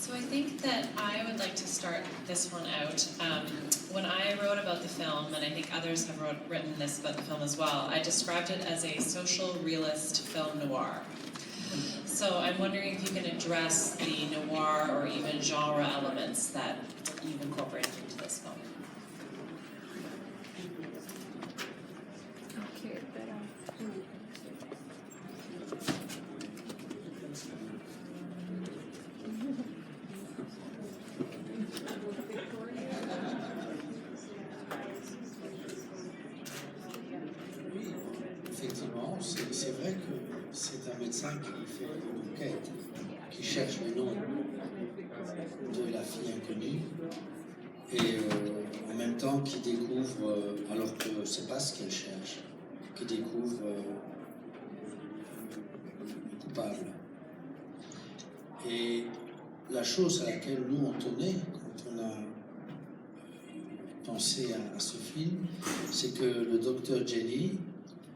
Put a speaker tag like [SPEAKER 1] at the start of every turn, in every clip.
[SPEAKER 1] So I think that I would like to start this one out. When I wrote about the film, and I think others have written this about the film as well, I described it as a social realist film noir. So I'm wondering if you can address the noir or even genre elements that you've incorporated into this film.
[SPEAKER 2] Effectivement, c'est vrai que c'est un médecin qui fait une enquête, qui cherche le nom de la fille inconnue, et en même temps qui découvre, alors que c'est pas ce qu'elle cherche, qui découvre le coupable. Et la chose à laquelle nous on tenait quand on a pensé à ce film, c'est que le docteur Jenny,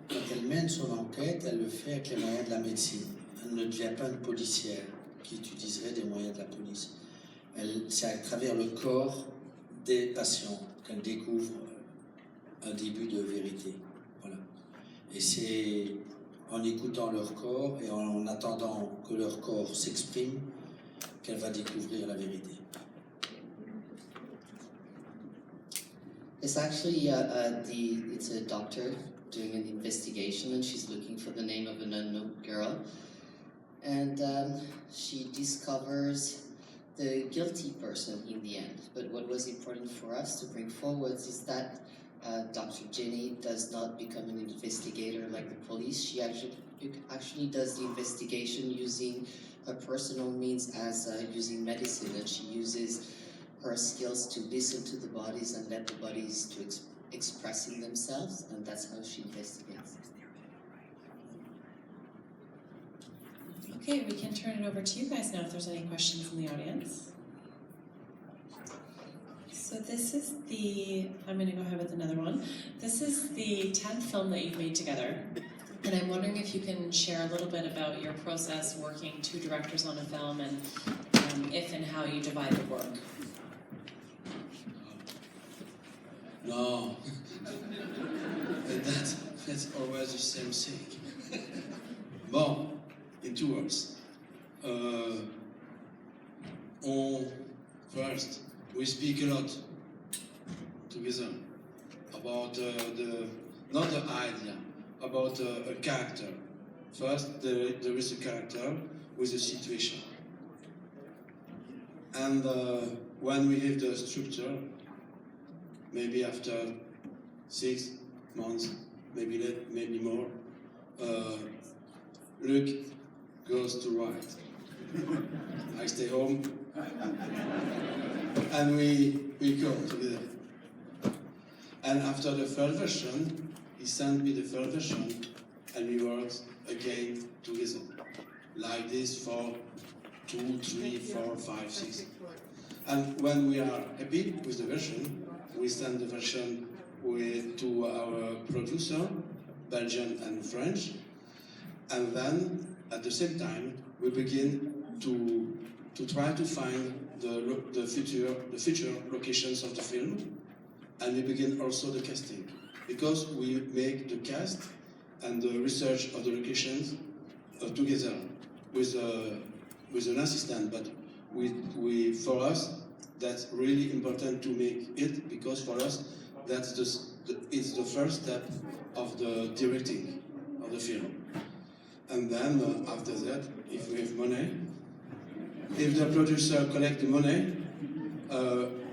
[SPEAKER 2] quand elle mène son enquête, elle le fait avec les moyens de la médecine. Elle ne devient pas une policière qui utiliserait des moyens de la police. C'est à travers le corps des patients qu'elle découvre un début de vérité. Voilà. Et c'est en écoutant leur corps et en attendant que leur corps s'exprime qu'elle va découvrir la vérité.
[SPEAKER 3] It's actually it's a doctor doing an investigation, and she's looking for the name of an unknown girl, and she discovers the guilty person in the end. But what was important for us to bring forward is that Dr. Jenny does not become an investigator like the police. She actually does the investigation using her personal means as using medicine, and she uses her skills to listen to the bodies and let the bodies to expressing themselves, and that's how she investigates.
[SPEAKER 1] Okay, we can turn it over to you guys now if there's any questions in the audience. So this is I'm going to go ahead with another one. This is the 10th film that you've made together, and I'm wondering if you can share a little bit about your process working two directors on a film, and if and how you divide the work.
[SPEAKER 2] No, that's always the same thing. Bon, in 2 words. First, we speak a lot together about not the idea, about a character. First, there is a character with a situation. And when we have the structure, maybe after 6 months, maybe more, Luc goes to write. I stay home, and we go together. And after the third version, he sent me the third version, and we worked again together, like this for 2, 3, 4, 5, 6. And when we are happy with the version, we send the version to our producer, Belgian and French, and then at the same time we begin to try to find the future locations of the film, and we begin also the casting, because we make the cast and the research of the locations together with an assistant, but for us that's really important to make it, because for us that's it's the first step of the directing of the film. And then after that, if we have money, if the producer collects the money,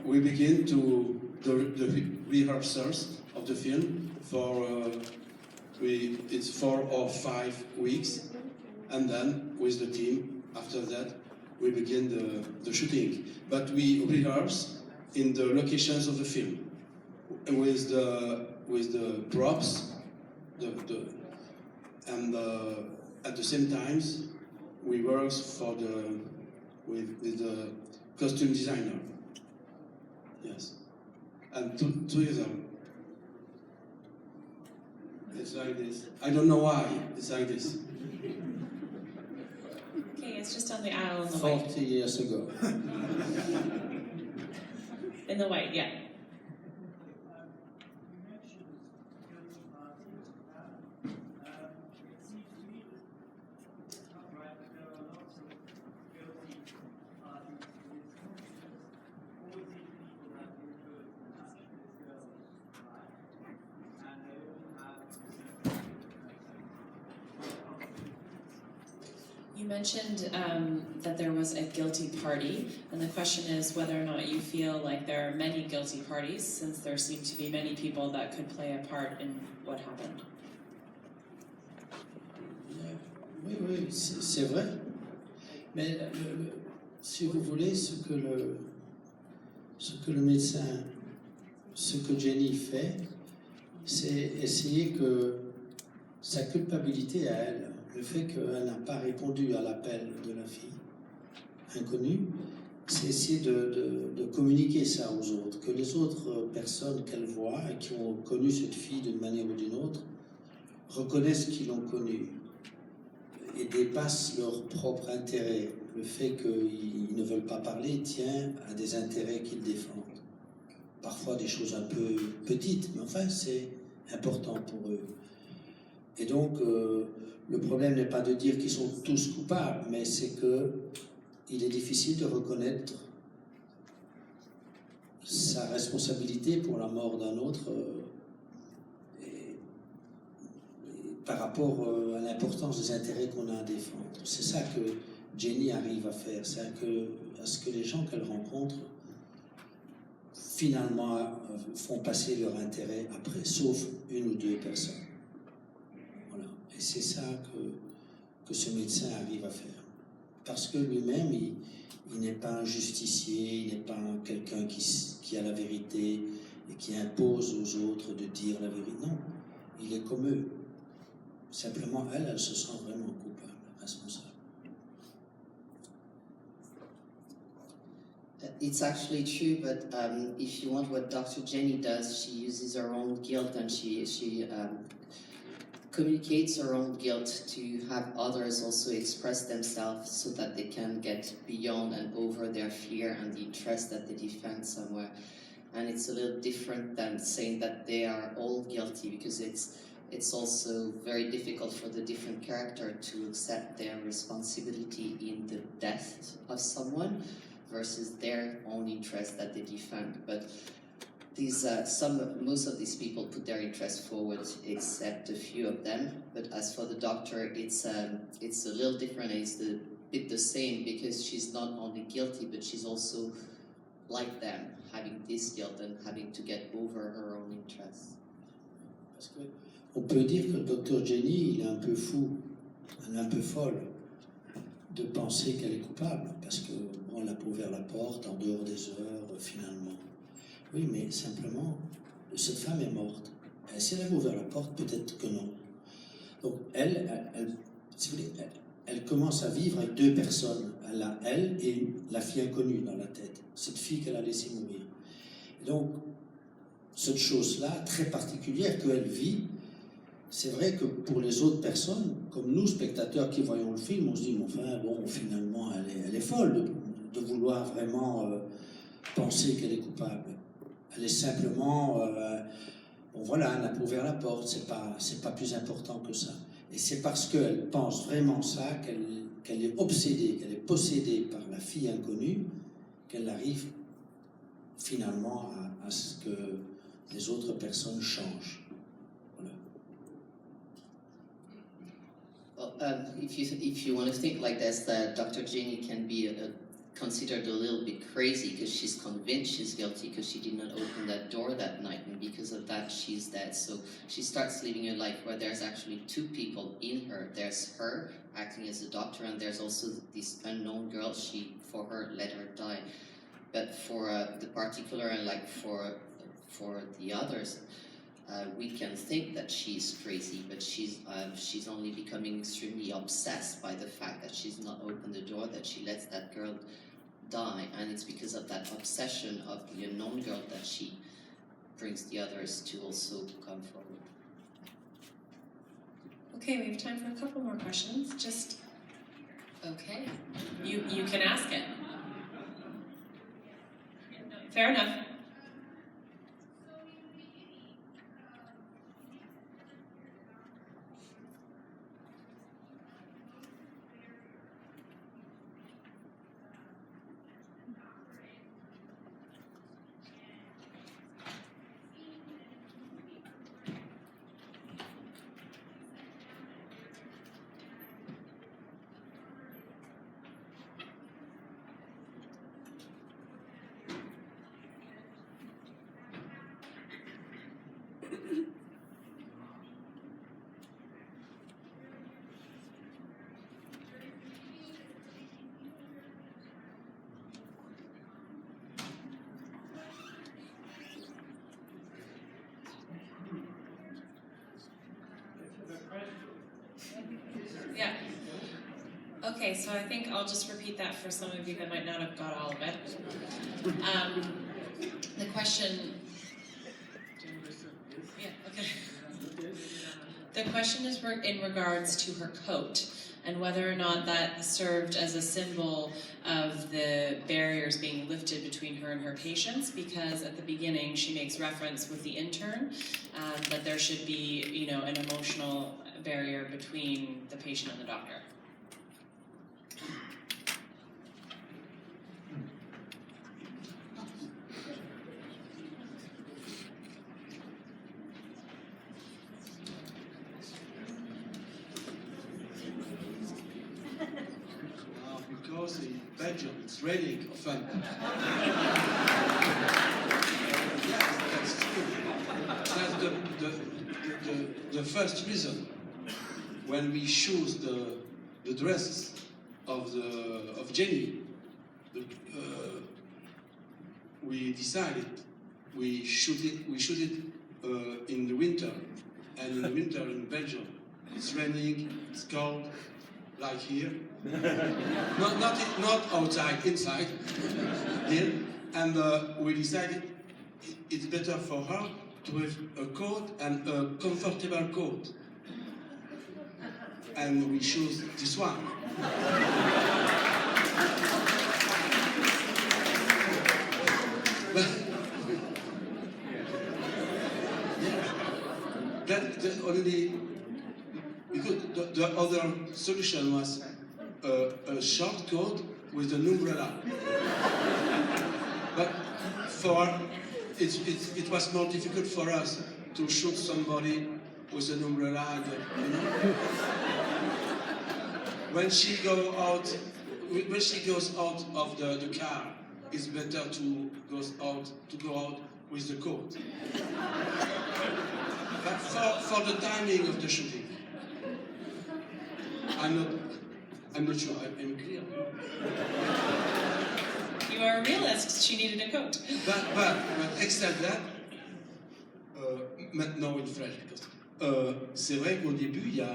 [SPEAKER 2] we begin to the rehearsals of the film for it's 4 or 5 weeks, and then with the team after that we begin the shooting. But we rehearse in the locations of the film with the props, and at the same time we work with the costume designer. Yes, and together. It's like this. I don't know why it's like this.
[SPEAKER 1] Okay, okay, it's just on the aisle in the white.
[SPEAKER 4] 40 years ago.
[SPEAKER 1] In the white, yeah. You mentioned that there was a guilty party, and the question is whether or not you feel like there are many guilty parties, since there seem to be many people that could play a part in what happened.
[SPEAKER 4] Oui, c'est vrai. Mais si vous voulez, ce que le médecin, ce que Jenny fait, c'est essayer que sa culpabilité à elle, le fait qu'elle n'a pas répondu à l'appel de la fille inconnue, c'est essayer de communiquer ça aux autres, que les autres personnes qu'elle voit et qui ont connu cette fille d'une manière ou d'une autre reconnaissent qu'ils l'ont connue et dépassent leur propre intérêt. Le fait qu'ils ne veulent pas parler tient à des intérêts qu'ils défendent. Parfois des choses un peu petites, mais enfin c'est important pour eux. Et donc, le problème n'est pas de dire qu'ils sont tous coupables, mais c'est qu'il est difficile de reconnaître sa responsabilité pour la mort d'un autre par rapport à l'importance des intérêts qu'on a à défendre. C'est ça que Jenny arrive à faire, c'est à ce que les gens qu'elle rencontre finalement font passer leur intérêt après, sauf une ou deux personnes. Et c'est ça que ce médecin arrive à faire. Parce que lui-même, il n'est pas un justicier, il n'est pas quelqu'un qui a la vérité et qui impose aux autres de dire la vérité. Non, il est comme eux. Simplement, elle se sent vraiment coupable, responsable.
[SPEAKER 3] It's actually true, but if you want what Dr. Jenny does, she uses her own guilt and she communicates her own guilt to have others also express themselves so that they can get beyond and over their fear and the interest that they defend somewhere. And it's a little different than saying that they are all guilty, because it's also very difficult for the different character to accept their responsibility in the death of someone versus their own interest that they defend. But most of these people put their interest forward, except a few of them. But as for the doctor, it's a little different. It's a bit the same, because she's not only guilty, but she's also like them, having this guilt and having to get over her own interests.
[SPEAKER 4] Parce que on peut dire que le docteur Jenny, il est un peu fou, elle est un peu folle de penser qu'elle est coupable, parce qu'on l'a pas ouvert la porte en dehors des heures, finalement. Oui, mais simplement, cette femme est morte. Et si elle avait ouvert la porte, peut-être que non. Donc, si vous voulez, elle commence à vivre avec deux personnes. Elle a elle et la fille inconnue dans la tête. Cette fille qu'elle a laissée mourir. Et donc, cette chose-là, très particulière qu'elle vit, c'est vrai que pour les autres personnes, comme nous, spectateurs qui voyons le film, on se dit, mais enfin, bon, finalement, elle est folle de vouloir vraiment penser qu'elle est coupable. Elle est simplement, bon voilà, elle n'a pas ouvert la porte, c'est pas plus important que ça. Et c'est parce qu'elle pense vraiment ça, qu'elle est obsédée, qu'elle est possédée par la fille inconnue, qu'elle arrive finalement à ce que les autres personnes changent.
[SPEAKER 3] Well, if you want to think like this, that Dr. Jenny can be considered a little bit crazy, because she's convinced she's guilty because she did not open that door that night, and because of that she's dead. So she starts living a life where there's actually two people in her. There's her acting as a doctor, and there's also this unknown girl. She, for her, let her die. But for the particular, and like for the others, we can think that she's crazy, but she's only becoming extremely obsessed by the fact that she's not opened the door, that she lets that girl die, and it's because of that obsession of the unknown girl that she brings the others to also come forward.
[SPEAKER 1] Okay, we have time for a couple more questions. Just Okay, you can ask it. Fair enough. Yeah. Okay, so I think I'll just repeat that for some of you that might not have got all of it. The question. Yeah. Okay. The question is in regards to her coat and whether or not that served as a symbol of the barriers being lifted between her and her patients, because at the beginning she makes reference with the intern that there should be, an emotional barrier between the patient and the doctor.
[SPEAKER 2] Because in Belgium it's raining often. Yes, that's true. That's the first reason when we choose the dresses of Jenny. We decided we shoot it in the winter, and in the winter in Belgium it's raining, it's cold, like here. not outside, inside, here. And we decided it's better for her to have a coat and a comfortable coat. And we chose this one. But, yeah, that's the only, because the other solution was a short coat with an umbrella. But it was more difficult for us to shoot somebody with an umbrella. When she goes out of the car, it's better to go out with the coat. But for the timing of the shooting, I'm not sure I'm clear.
[SPEAKER 1] You are a realist. She needed a coat.
[SPEAKER 2] But except that, maintenant une French, c'est vrai qu'au début il y a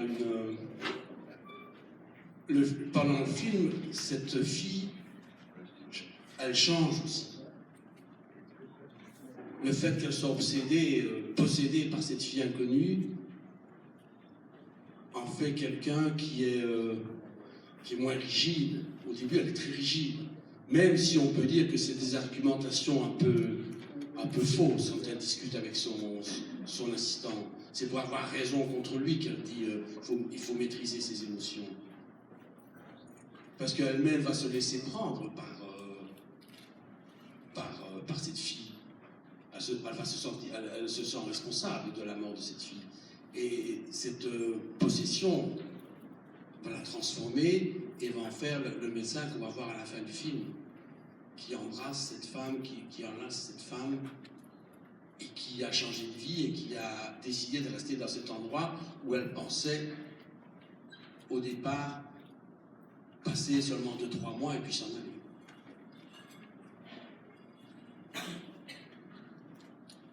[SPEAKER 2] pendant le film, cette fille, elle change aussi. Le fait qu'elle soit possédée par cette fille inconnue, en fait quelqu'un qui est moins rigide. Au début, elle est très rigide. Même si on peut dire que c'est des argumentations un peu fausses quand elle discute avec son assistant. C'est pour avoir raison contre lui qu'elle dit il faut maîtriser ses émotions. Parce qu'elle-même va se laisser prendre par cette fille. Elle se sent responsable de la mort de cette fille. Et cette possession va la transformer et va en faire le médecin qu'on va voir à la fin du film, qui embrasse cette femme, qui enlace cette femme, et qui a changé de vie et qui a décidé de rester dans cet endroit où elle pensait, au départ, passer seulement 2-3 mois et puis s'en aller.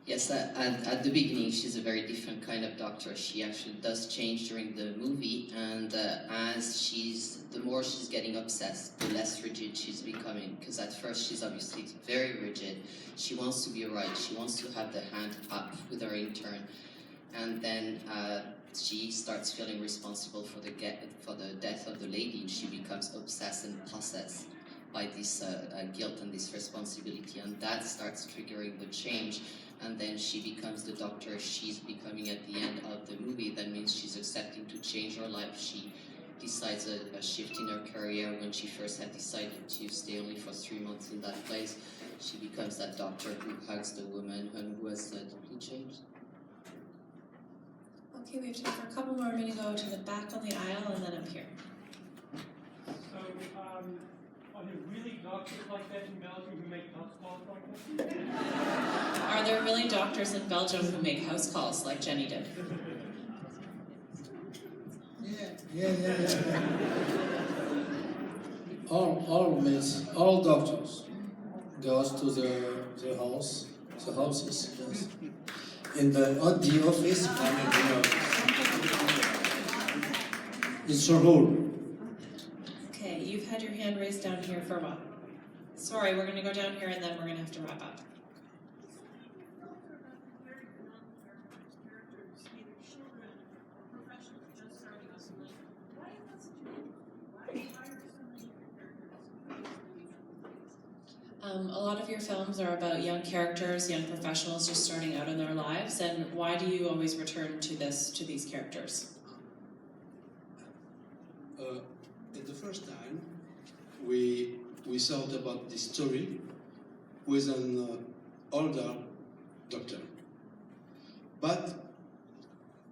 [SPEAKER 3] Yes, at the beginning she's a very different kind of doctor. She actually does change during the movie, and the more she's getting obsessed, the less rigid she's becoming. Because at first she's obviously very rigid. She wants to be right. She wants to have the hand up with her intern, and then she starts feeling responsible for the death of the lady, and she becomes obsessed and possessed by this guilt and this responsibility, and that starts triggering the change. And then she becomes the doctor she's becoming at the end of the movie. That means she's accepting to change her life. She decides a shift in her career. When she first had decided to stay only for 3 months in that place, she becomes that doctor who hugs the woman and who has deeply changed.
[SPEAKER 1] Okay, we have time for a couple more. I'm going to go to the back on the aisle and then up here.
[SPEAKER 5] So, are there really doctors like that in Belgium who make house calls like that?
[SPEAKER 1] Are there really doctors in Belgium who make house calls like Jenny did?
[SPEAKER 4] Yeah. All doctors goes to the houses, yes. In the office, it's a rule.
[SPEAKER 1] Okay, you've had your hand raised down here for a while. Sorry, we're going to go down here and then we're going to have to wrap up. A lot of your films are about young characters, young professionals just starting out in their lives, and why do you always return to these characters?
[SPEAKER 2] At the first time, we thought about this story with an older doctor, but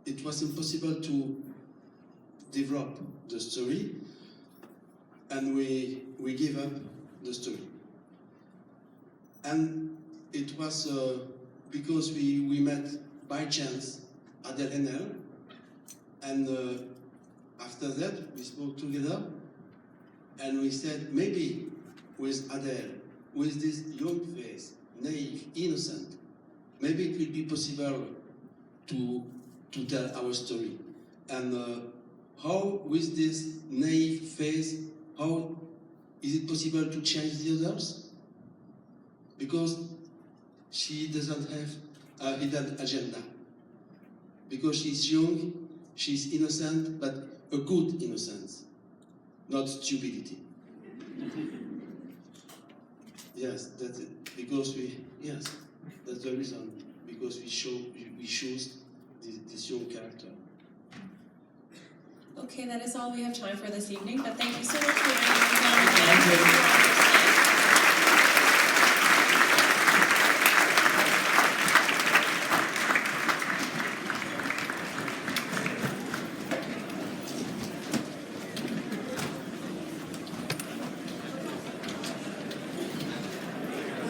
[SPEAKER 2] it was impossible to develop the story, and we gave up the story. And it was because we met by chance Adele Haenel, and after that we spoke together, and we said maybe with Adele, with this young face, naive, innocent, maybe it will be possible to tell our story. And how with this naive face, how is it possible to change the others? Because she doesn't have a hidden agenda. Because she's young, she's innocent, but a good innocence, not stupidity. Yes, that's it. Because that's the reason. Because we choose this young character.
[SPEAKER 1] Okay, that is all we have time for this evening, but thank you so much for being here.